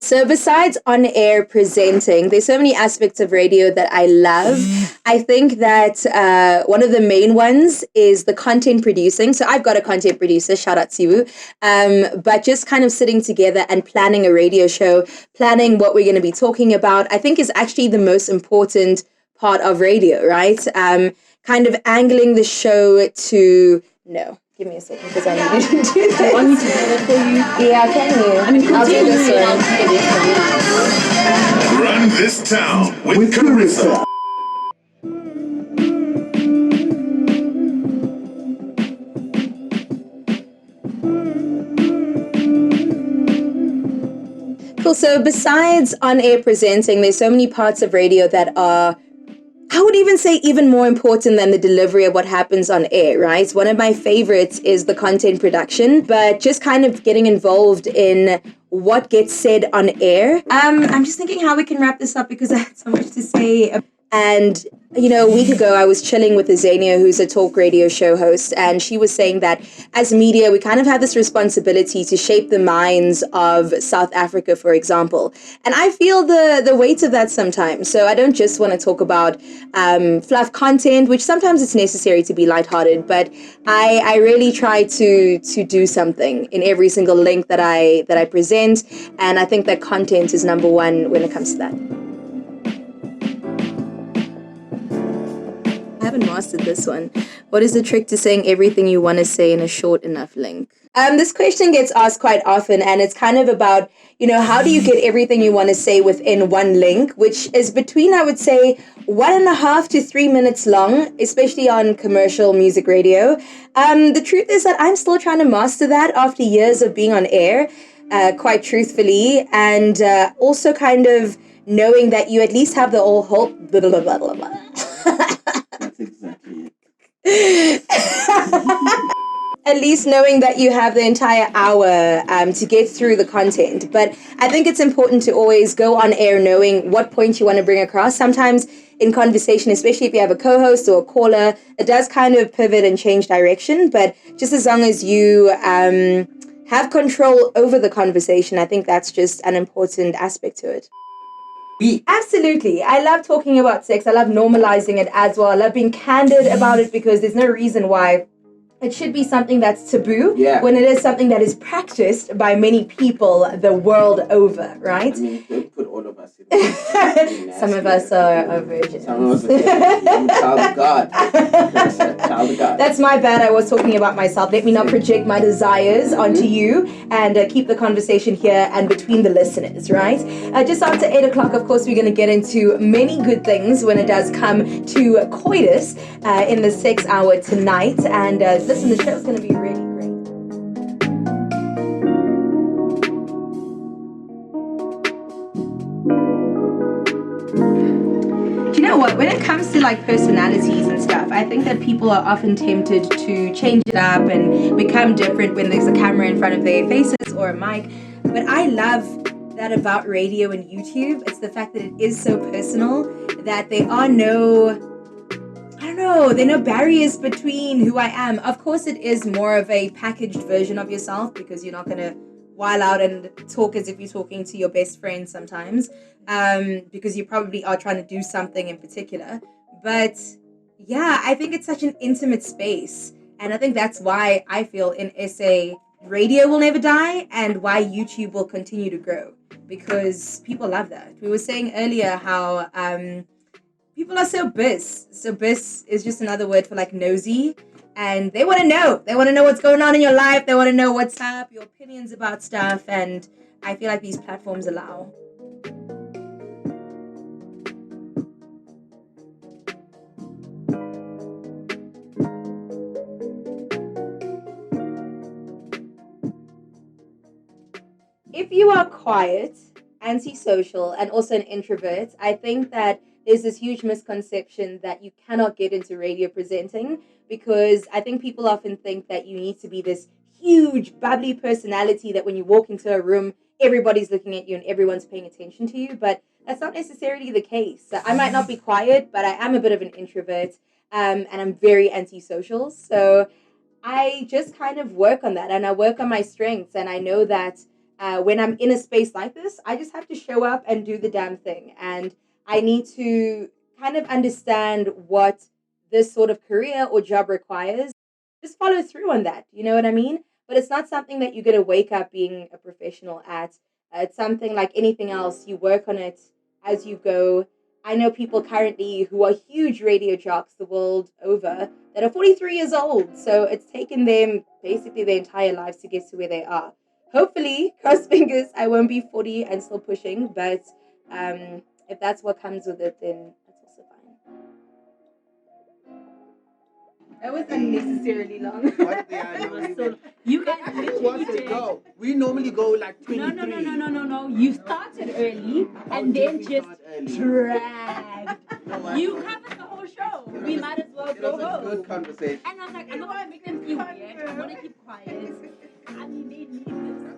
So besides on-air presenting, there's so many aspects of radio that I love. I think that one of the main ones is the content producing. So I've got a content producer, shout out to you. But just kind of sitting together and planning a radio show, planning what we're going to be talking about, I think is actually the most important part of radio, right? Kind of angling the show to, no. Give me a second because I need you to do this. I need to do it for you. Yeah, can you? I mean, I'll do continue this and one. I'll do this one. Run this town with Carissa. Cool. So besides on-air presenting, there's so many parts of radio that are, I would even say, even more important than the delivery of what happens on air, right? One of my favorites is the content production, but just kind of getting involved in what gets said on air. I'm just thinking how we can wrap this up because I had so much to say. And, a week ago, I was chilling with Azania, who's a talk radio show host, and she was saying that as media, we kind of have this responsibility to shape the minds of South Africa, for example. And I feel the weight of that sometimes. So I don't just want to talk about fluff content, which sometimes it's necessary to be lighthearted, but I really try to do something in every single link that I present. And I think that content is number one when it comes to that. I haven't mastered this one. What is the trick to saying everything you want to say in a short enough link? This question gets asked quite often, and it's kind of about, how do you get everything you want to say within one link, which is between, I would say, 1.5 to 3 minutes long, especially on commercial music radio. The truth is that I'm still trying to master that after years of being on air, quite truthfully, and also kind of knowing that you at least have the whole blah, blah, blah, blah, blah. That's exactly it. At least knowing that you have the entire hour to get through the content. But I think it's important to always go on air knowing what point you want to bring across. Sometimes in conversation, especially if you have a co-host or a caller, it does kind of pivot and change direction. But just as long as you have control over the conversation, I think that's just an important aspect to it. Absolutely. I love talking about sex. I love normalizing it as well. I love being candid about it because there's no reason why it should be something that's taboo when it is something that is practiced by many people the world over, right? I mean, don't put all of us in Some of us are virgins. Some of us are child of God. Child of God. That's my bad. I was talking about myself. Let me not project my desires onto you and keep the conversation here and between the listeners, right? Just after 8 o'clock, of course, we're going to get into many good things when it does come to coitus in the 6 hour tonight. And listen, the show's going to be really great. You know what, when it comes to like personalities and stuff, I think that people are often tempted to change it up and become different when there's a camera in front of their faces or a mic. But I love that about radio and YouTube. It's the fact that it is so personal, that there are there are no barriers between who I am. Of course, it is more of a packaged version of yourself because you're not going to while out and talk as if you're talking to your best friend sometimes, because you probably are trying to do something in particular. But yeah, I think it's such an intimate space. And I think that's why I feel in SA, radio will never die and why YouTube will continue to grow, because people love that. We were saying earlier how people are so bis. So bis is just another word for like nosy. And they want to know. They want to know what's going on in your life. They want to know what's up, your opinions about stuff. And I feel like these platforms allow. If you are quiet, antisocial, and also an introvert, I think that there's this huge misconception that you cannot get into radio presenting, because I think people often think that you need to be this huge, bubbly personality that when you walk into a room, everybody's looking at you and everyone's paying attention to you. But that's not necessarily the case. So I might not be quiet, but I am a bit of an introvert, and I'm very antisocial. So I just kind of work on that, and I work on my strengths, and I know that when I'm in a space like this, I just have to show up and do the damn thing. And I need to kind of understand what this sort of career or job requires. Just follow through on that. You know what I mean? But it's not something that you're going to wake up being a professional at. It's something like anything else. You work on it as you go. I know people currently who are huge radio jocks the world over that are 43 years old. So it's taken them basically their entire lives to get to where they are. Hopefully, cross fingers, I won't be 40 and still pushing. But if that's what comes with it, then that's also fine. That was unnecessarily long. What they are not even. You guys Who literally wants to did. go? We normally go like 23. No. You started early and did then we just start early? dragged. No, You I- covered the whole show. We might as well It go was a home. good conversation. And I was like, I'm not gonna make them feel weird. I wanna keep quiet. I mean, they need this.